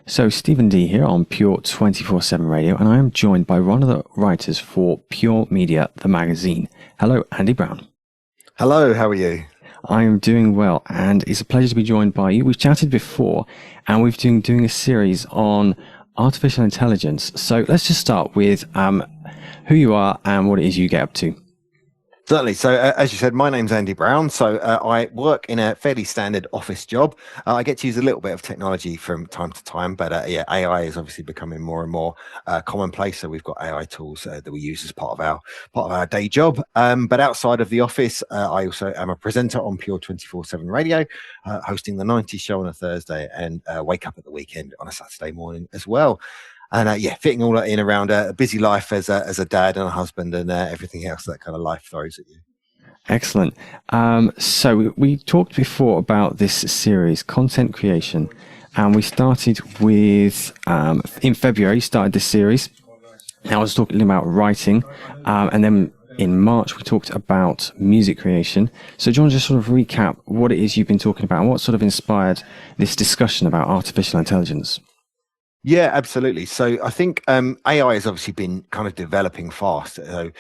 So, Stephen D here on Pure 24/7 Radio, and I am joined by one of the writers for Pure Media, the magazine. Hello, Andy Brown. Hello, how are you? I am doing well, and it's a pleasure to be joined by you. We've chatted before, and we've been doing a series on artificial intelligence. So, let's just start with who you are and what it is you get up to. Certainly. So, as you said, my name's Andy Brown. So, I work in a fairly standard office job. I get to use a little bit of technology from time to time, but yeah, AI is obviously becoming more and more commonplace. So, we've got AI tools that we use as part of our day job. But outside of the office, I also am a presenter on Pure 24/7 Radio, hosting the 90s show on a Thursday, and wake up at the weekend on a Saturday morning as well. And yeah, fitting all that in around a busy life as a dad and a husband and everything else that kind of life throws at you. Excellent. So we talked before about this series, content creation, and we started with, in February, started this series. I was talking about writing, and then in March, we talked about music creation. So do you want to just sort of recap what it is you've been talking about and what sort of inspired this discussion about artificial intelligence? Yeah, absolutely. So I think AI has obviously been kind of developing fast. So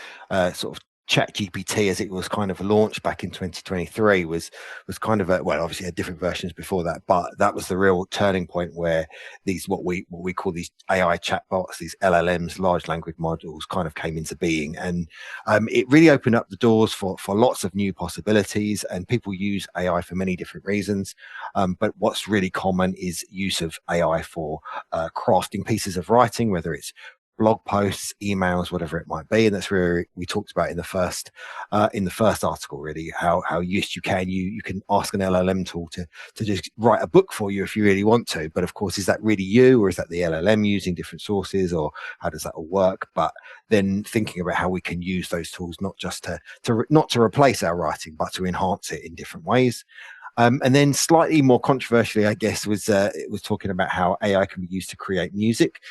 sort of ChatGPT, as it was kind of launched back in 2023, was kind of obviously had different versions before that, but that was the real turning point where these what we call these AI chatbots, these LLMs, large language models, kind of came into being, and it really opened up the doors for lots of new possibilities. And people use AI for many different reasons, but what's really common is use of AI for crafting pieces of writing, whether it's blog posts, emails, whatever it might be. And that's where we talked about in the first article, really, how yes, you can ask an LLM tool to just write a book for you if you really want to. But of course, is that really you, or is that the LLM using different sources, or how does that all work? But then thinking about how we can use those tools not just not to replace our writing, but to enhance it in different ways. And then slightly more controversially, I guess, it was talking about how AI can be used to create music.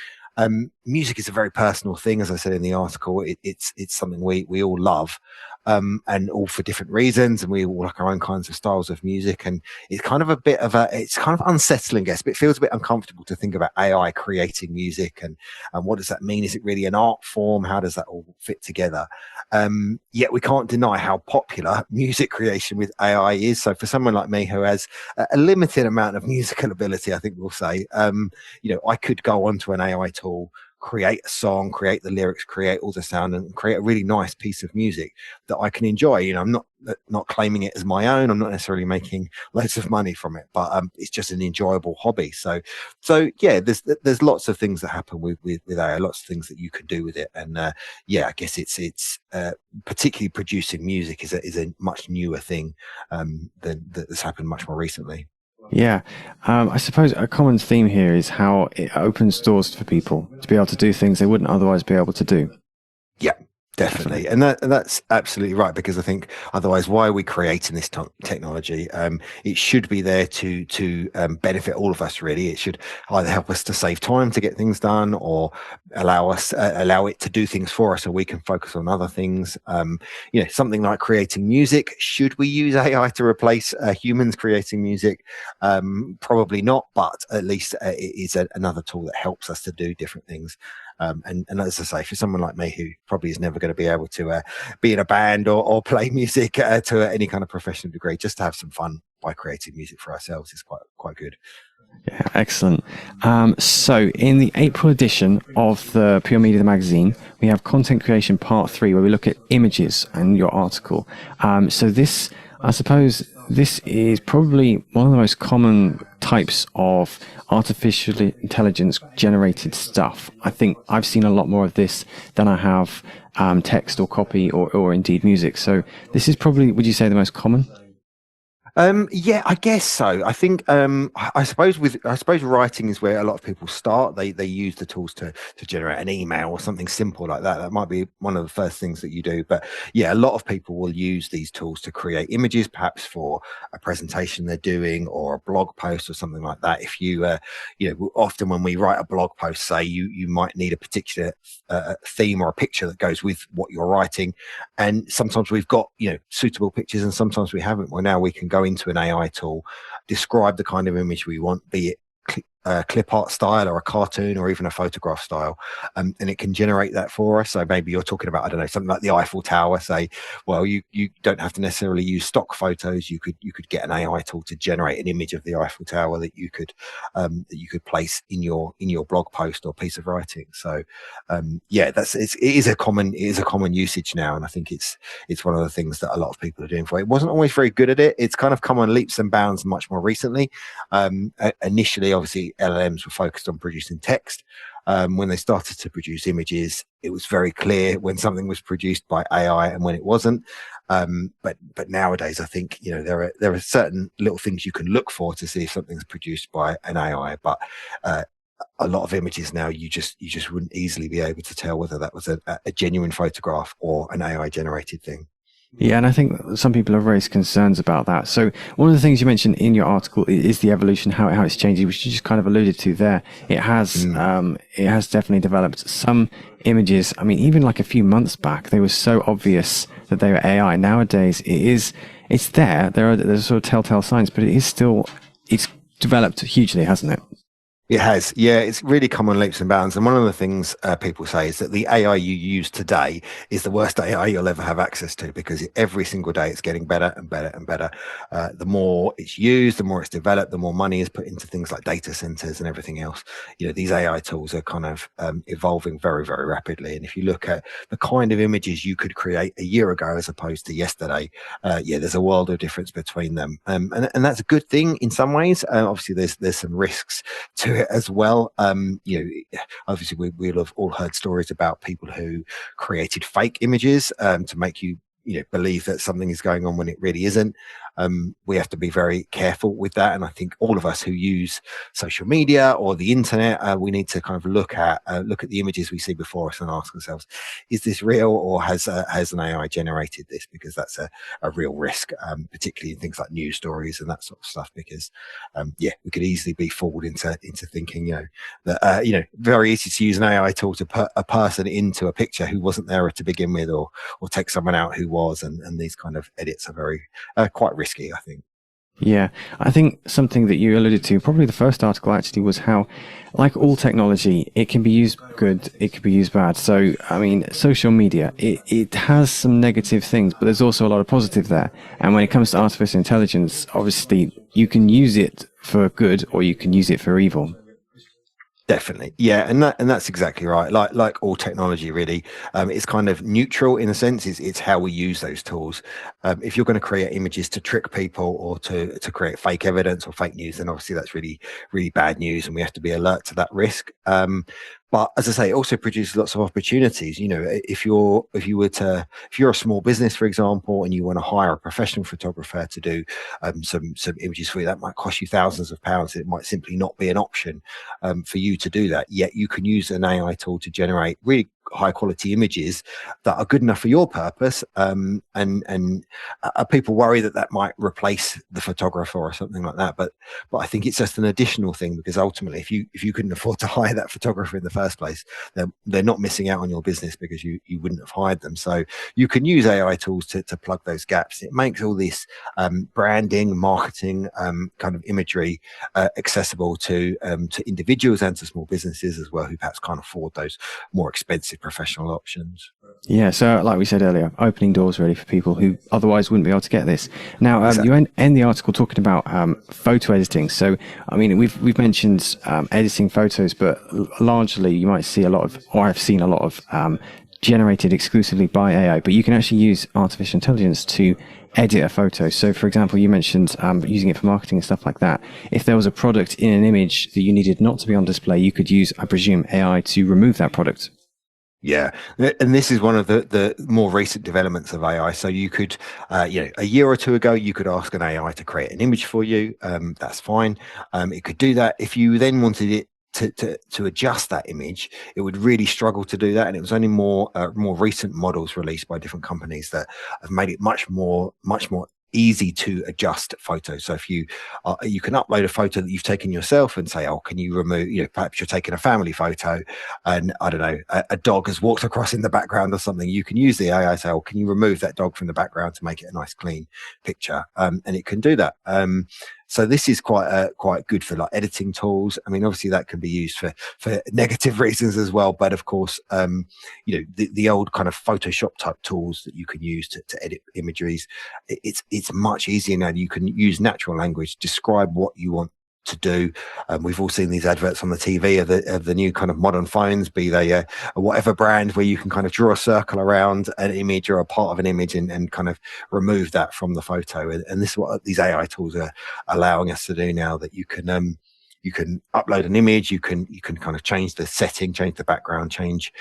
Music is a very personal thing, as I said in the article. It's something we all love, and all for different reasons, and we all like our own kinds of styles of music. And it's kind of it's kind of unsettling, I guess, but it feels a bit uncomfortable to think about AI creating music, and what does that mean? Is it really an art form? How does that all fit together? Yet we can't deny how popular music creation with AI is. So for someone like me who has a limited amount of musical ability, I think we'll say, I could go onto an AI tool, create a song, create the lyrics, create all the sound, and create a really nice piece of music that I can enjoy. I'm not claiming it as my own. I'm not necessarily making loads of money from it, but it's just an enjoyable hobby. So yeah, there's lots of things that happen with AI, lots of things that you can do with it. And yeah, I guess it's particularly producing music is a much newer thing that's happened much more recently. Yeah, I suppose a common theme here is how it opens doors for people to be able to do things they wouldn't otherwise be able to do. Yeah, definitely. And that's absolutely right, because I think otherwise, why are we creating this technology? It should be there to benefit all of us, really. It should either help us to save time to get things done, or allow it to do things for us so we can focus on other things. Something like creating music. Should we use AI to replace humans creating music? Probably not, but at least it is another tool that helps us to do different things. And as I say, for someone like me who probably is never going to be able to be in a band or play music to any kind of professional degree, just to have some fun by creating music for ourselves is quite good. Yeah, excellent. So in the April edition of the Pure Media the magazine, we have Content Creation Part 3, where we look at images and your article. So this, I suppose, this is probably one of the most common types of artificial intelligence generated stuff. I think I've seen a lot more of this than I have text or copy or indeed music. So this is probably, would you say, the most common? Yeah, I guess so. I think I suppose writing is where a lot of people start. They use the tools to generate an email or something simple like that. That might be one of the first things that you do. But yeah, a lot of people will use these tools to create images, perhaps for a presentation they're doing or a blog post or something like that. If you often when we write a blog post, say you might need a particular theme or a picture that goes with what you're writing, and sometimes we've got suitable pictures, and sometimes we haven't. Well, now we can go into an AI tool, describe the kind of image we want, be it a clip art style or a cartoon or even a photograph style, and it can generate that for us. So maybe you're talking about, I don't know, something like the Eiffel Tower. Say, well, you don't have to necessarily use stock photos. You could get an AI tool to generate an image of the Eiffel Tower that you could place in your blog post or piece of writing. So yeah, it is a common usage now, and I think it's one of the things that a lot of people are doing for it. It wasn't always very good at it. It's kind of come on leaps and bounds much more recently. Initially, obviously, LLMs were focused on producing text. When they started to produce images, it was very clear when something was produced by AI and when it wasn't. But nowadays, I think there are certain little things you can look for to see if something's produced by an AI. But a lot of images now, you just wouldn't easily be able to tell whether that was a genuine photograph or an AI generated thing. Yeah, and I think some people have raised concerns about that. So one of the things you mentioned in your article is the evolution, how it's changing, which you just kind of alluded to there. It has definitely developed. Some images, I mean, even like a few months back, they were so obvious that they were AI. Nowadays, it's there. There's sort of telltale signs, but it's developed hugely, hasn't it? It has, yeah. It's really come on leaps and bounds. And one of the things people say is that the AI you use today is the worst AI you'll ever have access to, because every single day it's getting better and better and better. The more it's used, the more it's developed, the more money is put into things like data centers and everything else. These AI tools are kind of evolving very, very rapidly. And if you look at the kind of images you could create a year ago as opposed to yesterday, there's a world of difference between them. And that's a good thing in some ways. Obviously, there's some risks to it as well. Obviously we'll have all heard stories about people who created fake images to make you believe that something is going on when it really isn't. We have to be very careful with that, and I think all of us who use social media or the internet, we need to kind of look at the images we see before us and ask ourselves, is this real, or has an AI generated this? Because that's a real risk, particularly in things like news stories and that sort of stuff, because we could easily be fooled into thinking that very easy to use an AI tool to put a person into a picture who wasn't there to begin with, or take someone out who was, and these kind of edits are very quite risky, I think. Yeah, I think something that you alluded to, probably the first article actually, was how, like all technology, it can be used good, it can be used bad. So, I mean, social media, it has some negative things, but there's also a lot of positive there. And when it comes to artificial intelligence, obviously, you can use it for good or you can use it for evil. Definitely, yeah, and that's exactly right. Like all technology, really, it's kind of neutral in a sense. It's how we use those tools. If you're going to create images to trick people or to create fake evidence or fake news, then obviously that's really, really bad news, and we have to be alert to that risk. But as I say, it also produces lots of opportunities. If you're a small business, for example, and you want to hire a professional photographer to do some images for you, that might cost you thousands of pounds. It might simply not be an option for you to do that. Yet you can use an AI tool to generate really high quality images that are good enough for your purpose. And people worry that might replace the photographer or something like that. But I think it's just an additional thing, because ultimately, if you couldn't afford to hire that photographer in the first place, they're not missing out on your business because you wouldn't have hired them. So you can use AI tools to plug those gaps. It makes all this branding, marketing, kind of imagery accessible to individuals and to small businesses as well, who perhaps can't afford those more expensive professional options. Yeah, so like we said earlier, opening doors really for people who otherwise wouldn't be able to get this. Now, Exactly. you end the article talking about photo editing. So, I mean, we've mentioned editing photos, but largely you might see I've seen a lot of generated exclusively by AI, but you can actually use artificial intelligence to edit a photo. So, for example, you mentioned using it for marketing and stuff like that. If there was a product in an image that you needed not to be on display, you could use, I presume, AI to remove that product. Yeah, and this is one of the more recent developments of AI. So you could, a year or two ago, you could ask an AI to create an image for you. That's fine. It could do that. If you then wanted it to adjust that image, it would really struggle to do that. And it was only more recent models released by different companies that have made it much more easy to adjust photos. So if you can upload a photo that you've taken yourself and say, oh, can you remove, perhaps you're taking a family photo and I don't know, a dog has walked across in the background or something. You can use the AI to say, oh, can you remove that dog from the background to make it a nice clean picture? And it can do that. So this is quite good for like editing tools. I mean, obviously that can be used for negative reasons as well, but of course, the old kind of Photoshop type tools that you can use to edit imageries, it's much easier now. You can use natural language, describe what you want to do. We've all seen these adverts on the TV of the new kind of modern phones, be they a whatever brand, where you can kind of draw a circle around an image or a part of an image and kind of remove that from the photo. And this is what these AI tools are allowing us to do now, that you can upload an image, you can kind of change the setting, change the background, change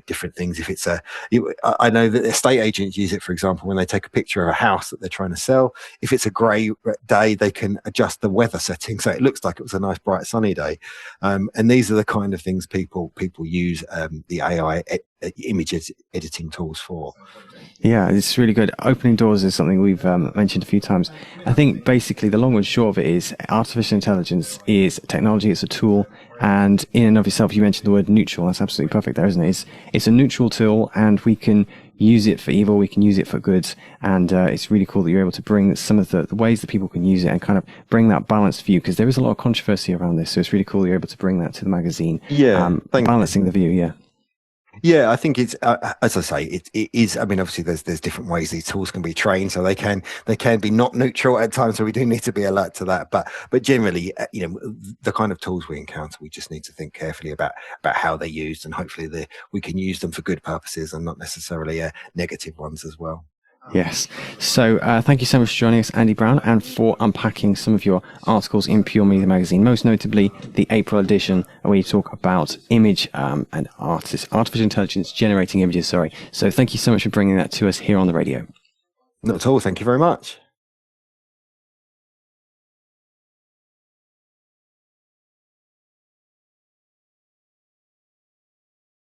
different things. If it's I know that estate agents use it, for example, when they take a picture of a house that they're trying to sell. If it's a grey day, they can adjust the weather setting so it looks like it was a nice bright sunny day. And these are the kind of things people use the AI images editing tools for. Yeah, it's really good. Opening doors is something we've mentioned a few times. I think basically the long and short of it is artificial intelligence is technology, it's a tool, and in and of itself, you mentioned the word neutral. That's absolutely perfect there, isn't it? It's a neutral tool, and we can use it for evil, we can use it for good, and it's really cool that you're able to bring some of the ways that people can use it and kind of bring that balanced view, because there is a lot of controversy around this, so it's really cool that you're able to bring that to the magazine. Yeah, balancing the view, yeah. Yeah, I think it's as I say, it is. I mean, obviously, there's different ways these tools can be trained, so they can be not neutral at times. So we do need to be alert to that. But generally, the kind of tools we encounter, we just need to think carefully about how they're used, and hopefully we can use them for good purposes and not necessarily negative ones as well. Yes. So thank you so much for joining us, Andy Brown, and for unpacking some of your articles in Pure Media Magazine, most notably the April edition, where you talk about image and artificial intelligence generating images. So thank you so much for bringing that to us here on the radio. Not at all. Thank you very much.